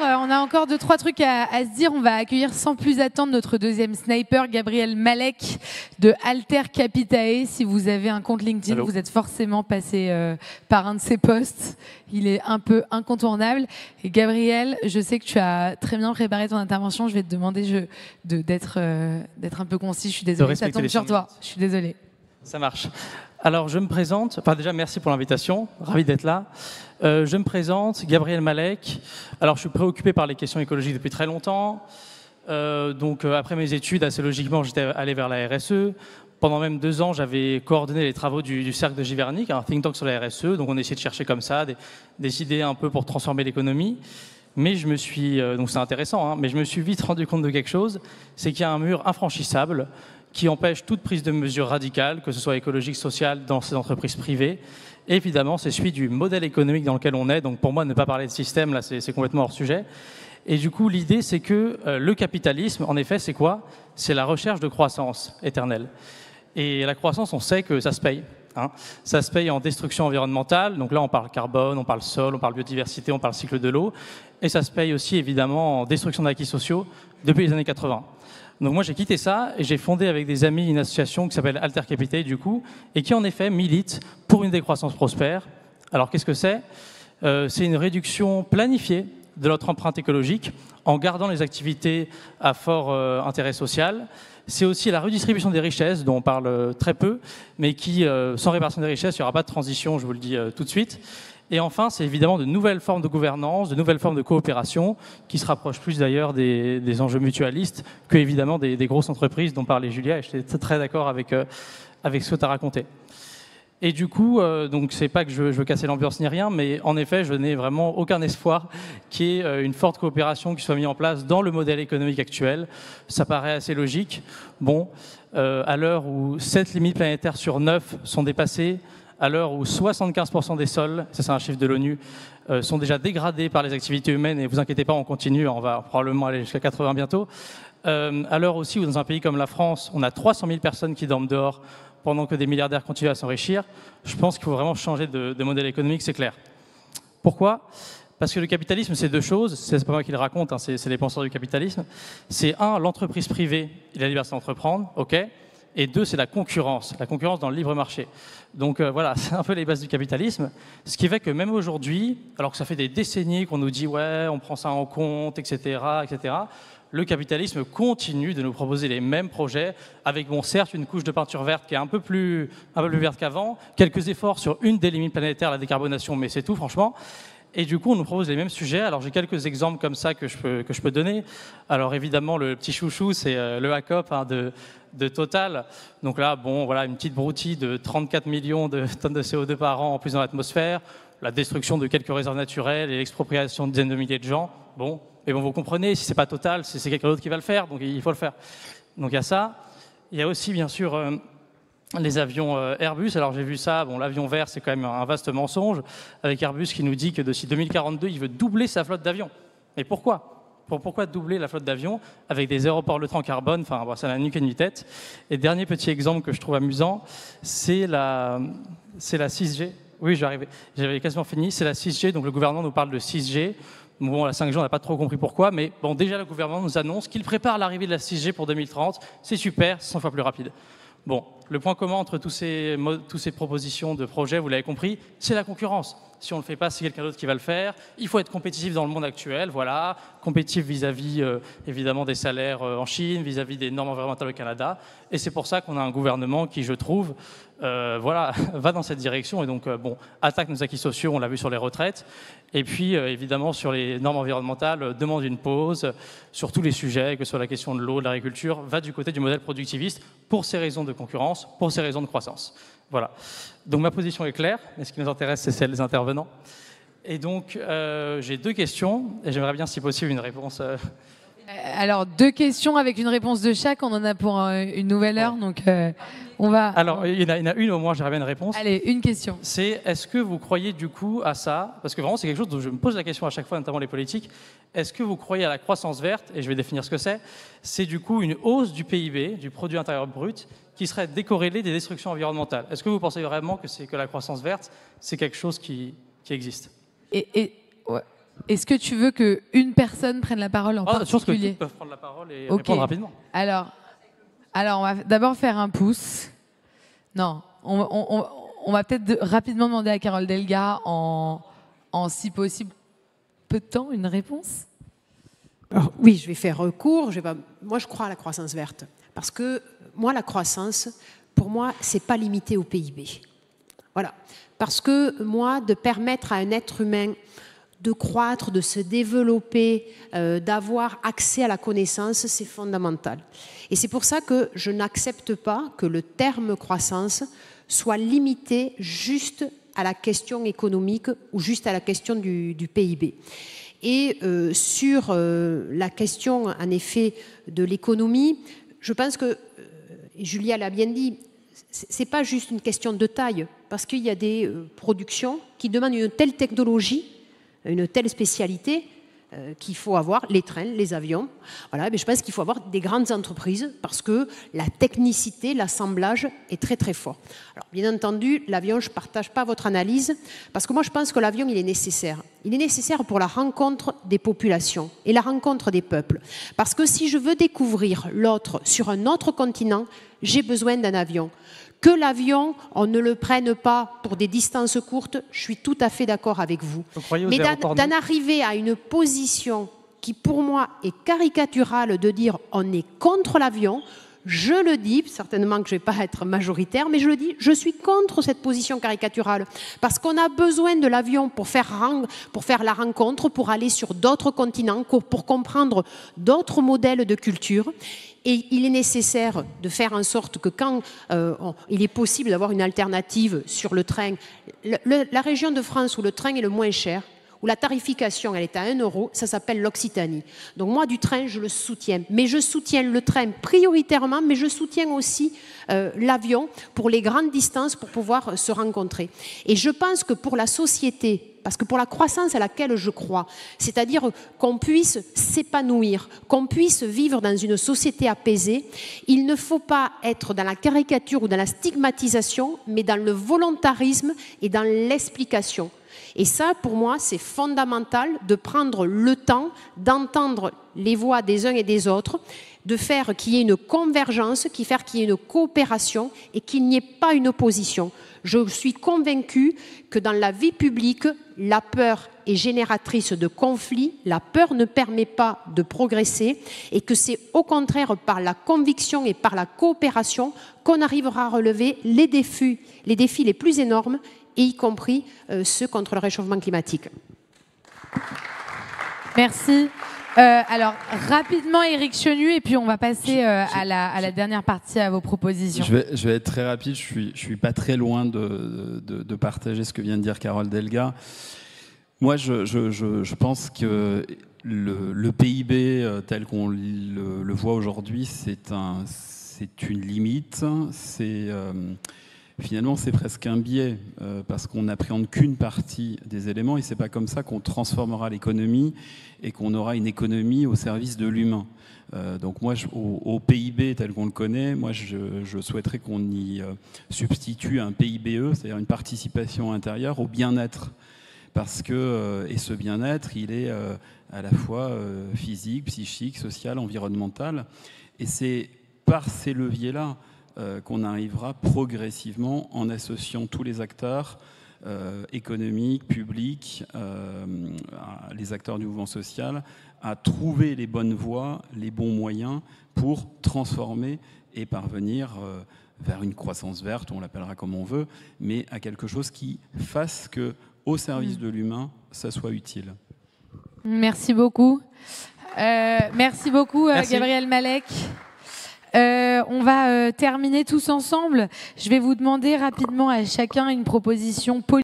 on a encore 2-3 trucs à se dire. On va accueillir sans plus attendre notre deuxième sniper, Gabriel Malek de Alter Capitae. Si vous avez un compte LinkedIn, vous êtes forcément passé par un de ses posts. Il est un peu incontournable. Et Gabriel, je sais que tu as très bien préparé ton intervention. Je vais te demander d'être un peu concis. Je suis désolée, ça tombe sur toi. Je suis désolée. Ça marche. Alors, je me présente. Enfin, déjà, merci pour l'invitation. Ravi d'être là. Je me présente, Gabriel Malek. Alors, je suis préoccupé par les questions écologiques depuis très longtemps. Après mes études, assez logiquement, j'étais allé vers la RSE. Pendant même 2 ans, j'avais coordonné les travaux du Cercle de Giverny, un think tank sur la RSE. Donc, on essayait de chercher comme ça des idées un peu pour transformer l'économie. Mais je me suis, donc c'est intéressant, mais je me suis vite rendu compte de quelque chose, c'est qu'il y a un mur infranchissable qui empêche toute prise de mesures radicales, que ce soit écologique, sociale, dans ces entreprises privées. Et évidemment, c'est celui du modèle économique dans lequel on est. Donc pour moi, ne pas parler de système, là, c'est complètement hors sujet. Et du coup, l'idée, c'est que le capitalisme, en effet, c'est quoi? C'est la recherche de croissance éternelle. Et la croissance, on sait que ça se paye. Ça se paye en destruction environnementale. Donc là, on parle carbone, on parle sol, on parle biodiversité, on parle cycle de l'eau. Et ça se paye aussi, évidemment, en destruction d'acquis sociaux depuis les années 80. Donc moi, j'ai quitté ça et j'ai fondé avec des amis une association qui s'appelle Alter Capitae, du coup, et qui, en effet, milite pour une décroissance prospère. Alors, qu'est-ce que c'est? C'est une réduction planifiée de notre empreinte écologique en gardant les activités à fort intérêt social. C'est aussi la redistribution des richesses, dont on parle très peu, mais qui, sans répartition des richesses, il n'y aura pas de transition, je vous le dis tout de suite. Et enfin, c'est évidemment de nouvelles formes de gouvernance, de nouvelles formes de coopération, qui se rapprochent plus d'ailleurs des enjeux mutualistes que évidemment des grosses entreprises dont parlait Julia, et j'étais très d'accord avec ce que tu as raconté. Et du coup, donc c'est pas que je veux casser l'ambiance ni rien, mais en effet, je n'ai vraiment aucun espoir qu'il y ait une forte coopération qui soit mise en place dans le modèle économique actuel. Ça paraît assez logique. Bon, à l'heure où 7 limites planétaires sur 9 sont dépassées, à l'heure où 75% des sols, ça c'est un chiffre de l'ONU, sont déjà dégradés par les activités humaines, et vous inquiétez pas, on continue, on va probablement aller jusqu'à 80 bientôt, à l'heure aussi où dans un pays comme la France, on a 300 000 personnes qui dorment dehors pendant que des milliardaires continuent à s'enrichir, je pense qu'il faut vraiment changer de modèle économique, c'est clair. Pourquoi ? Parce que le capitalisme, c'est 2 choses, c'est pas moi qui le raconte, c'est les penseurs du capitalisme. C'est 1, l'entreprise privée et la liberté d'entreprendre, ok ? Et 2, c'est la concurrence dans le libre marché. Donc voilà, c'est un peu les bases du capitalisme. Ce qui fait que même aujourd'hui, alors que ça fait des décennies qu'on nous dit « ouais, on prend ça en compte, etc. etc. », le capitalisme continue de nous proposer les mêmes projets, avec, bon, certes, une couche de peinture verte qui est un peu plus verte qu'avant, quelques efforts sur une des limites planétaires, la décarbonation, mais c'est tout, franchement. Et du coup, on nous propose les mêmes sujets. Alors, j'ai quelques exemples comme ça que je peux donner. Alors, évidemment, le petit chouchou, c'est le HACOP de Total. Donc là, bon, voilà, une petite broutille de 34 millions de tonnes de CO2 par an en plus dans l'atmosphère, la destruction de quelques réserves naturelles et l'expropriation de dizaines de milliers de gens. Bon, mais bon, vous comprenez, si c'est pas Total, c'est quelqu'un d'autre qui va le faire, donc il faut le faire. Donc il y a ça. Il y a aussi, bien sûr, les avions Airbus. Alors j'ai vu ça, bon, l'avion vert, c'est quand même un vaste mensonge, avec Airbus qui nous dit que d'ici 2042, il veut doubler sa flotte d'avions. Mais pourquoi ? Pourquoi doubler la flotte d'avions avec des aéroports neutres en carbone? Enfin, bon, ça n'a ni queue ni tête. Et dernier petit exemple que je trouve amusant, c'est la 6G. Oui, j'avais quasiment fini. C'est la 6G, donc le gouvernement nous parle de 6G. Bon, la 5G, on n'a pas trop compris pourquoi, mais bon, déjà le gouvernement nous annonce qu'il prépare l'arrivée de la 6G pour 2030. C'est super, c'est 100 fois plus rapide. Bon, le point commun entre tous ces propositions de projets, vous l'avez compris, c'est la concurrence. Si on ne le fait pas, c'est quelqu'un d'autre qui va le faire. Il faut être compétitif dans le monde actuel, voilà. Compétitif vis-à-vis, évidemment, des salaires en Chine, vis-à-vis des normes environnementales au Canada. Et c'est pour ça qu'on a un gouvernement qui, je trouve, va dans cette direction. Et donc, bon, attaque nos acquis sociaux, on l'a vu sur les retraites. Et puis, évidemment, sur les normes environnementales, demande une pause sur tous les sujets, que ce soit la question de l'eau, de l'agriculture, va du côté du modèle productiviste pour ces raisons de concurrence, pour ces raisons de croissance. Voilà. Donc ma position est claire, mais ce qui nous intéresse, c'est celle des intervenants. Et donc, j'ai 2 questions, et j'aimerais bien, si possible, une réponse. Alors, 2 questions avec une réponse de chaque, on en a pour une nouvelle heure, donc on va... Alors, il y en a une au moins, j'aimerais bien une réponse. Allez, une question. C'est, est-ce que vous croyez du coup à ça? Parce que vraiment, c'est quelque chose dont je me pose la question à chaque fois, notamment les politiques. Est-ce que vous croyez à la croissance verte? Et je vais définir ce que c'est. C'est du coup une hausse du PIB, du produit intérieur brut, qui serait décorrélée des destructions environnementales. Est-ce que vous pensez vraiment que la croissance verte, c'est quelque chose qui existe? Ouais. Est-ce que tu veux qu'une personne prenne la parole en particulier? Je pense que tous peuvent prendre la parole et répondre rapidement. Alors, on va d'abord faire un pouce. Non, on va peut-être rapidement demander à Carole Delga, en si possible, peu de temps, une réponse. Alors, oui, je vais faire court. Moi, je crois à la croissance verte. Parce que moi, la croissance, pour moi, ce n'est pas limité au PIB. Voilà. Parce que moi, de permettre à un être humain de croître, de se développer, d'avoir accès à la connaissance, c'est fondamental. Et c'est pour ça que je n'accepte pas que le terme croissance soit limité juste à la question économique ou juste à la question du PIB. Et sur la question, en effet, de l'économie, je pense que, Julia l'a bien dit, ce n'est pas juste une question de taille, parce qu'il y a des productions qui demandent une telle technologie, une telle spécialité, qu'il faut avoir les trains, les avions. Voilà, mais je pense qu'il faut avoir des grandes entreprises parce que la technicité, l'assemblage est très très fort. Alors, bien entendu, l'avion, je ne partage pas votre analyse parce que moi je pense que l'avion, il est nécessaire. Il est nécessaire pour la rencontre des populations et la rencontre des peuples. Parce que si je veux découvrir l'autre sur un autre continent, j'ai besoin d'un avion. Que l'avion, on ne le prenne pas pour des distances courtes, je suis tout à fait d'accord avec vous. Mais d'en arriver à une position qui, pour moi, est caricaturale de dire on est contre l'avion, je le dis, certainement que je ne vais pas être majoritaire, mais je le dis, je suis contre cette position caricaturale. Parce qu'on a besoin de l'avion pour faire la rencontre, pour aller sur d'autres continents, pour comprendre d'autres modèles de culture. Et il est nécessaire de faire en sorte que quand il est possible d'avoir une alternative sur le train, la région de France où le train est le moins cher, où la tarification elle est à 1 €, ça s'appelle l'Occitanie. Donc moi, du train, je le soutiens. Mais je soutiens le train prioritairement, mais je soutiens aussi l'avion pour les grandes distances, pour pouvoir se rencontrer. Et je pense que pour la société, parce que pour la croissance à laquelle je crois, c'est-à-dire qu'on puisse s'épanouir, qu'on puisse vivre dans une société apaisée, il ne faut pas être dans la caricature ou dans la stigmatisation, mais dans le volontarisme et dans l'explication. Et ça, pour moi, c'est fondamental de prendre le temps d'entendre les voix des uns et des autres, de faire qu'il y ait une convergence, qu'il y ait une coopération et qu'il n'y ait pas une opposition. Je suis convaincue que dans la vie publique, la peur est génératrice de conflits, la peur ne permet pas de progresser et que c'est au contraire par la conviction et par la coopération qu'on arrivera à relever les défis les plus énormes, et y compris ceux contre le réchauffement climatique. Merci. Alors, rapidement, Éric Chenu, et puis on va passer à la dernière partie, à vos propositions. Je vais être très rapide, je suis pas très loin de partager ce que vient de dire Carole Delga. Moi, je pense que le PIB tel qu'on le voit aujourd'hui, c'est une limite, finalement, c'est presque un biais, parce qu'on n'appréhende qu'une partie des éléments, et c'est pas comme ça qu'on transformera l'économie et qu'on aura une économie au service de l'humain. Donc moi, au PIB tel qu'on le connaît, moi, je souhaiterais qu'on y substitue un PIBE, c'est-à-dire une participation intérieure au bien-être. Parce que, et ce bien-être, il est à la fois physique, psychique, social, environnemental. Et c'est par ces leviers-là qu'on arrivera progressivement, en associant tous les acteurs économiques, publics, les acteurs du mouvement social, à trouver les bonnes voies, les bons moyens pour transformer et parvenir vers une croissance verte, on l'appellera comme on veut, mais à quelque chose qui fasse que, au service de l'humain, ça soit utile. Merci beaucoup. Merci beaucoup, Gabriel Malek. On va terminer tous ensemble. Je vais vous demander rapidement à chacun une proposition politique.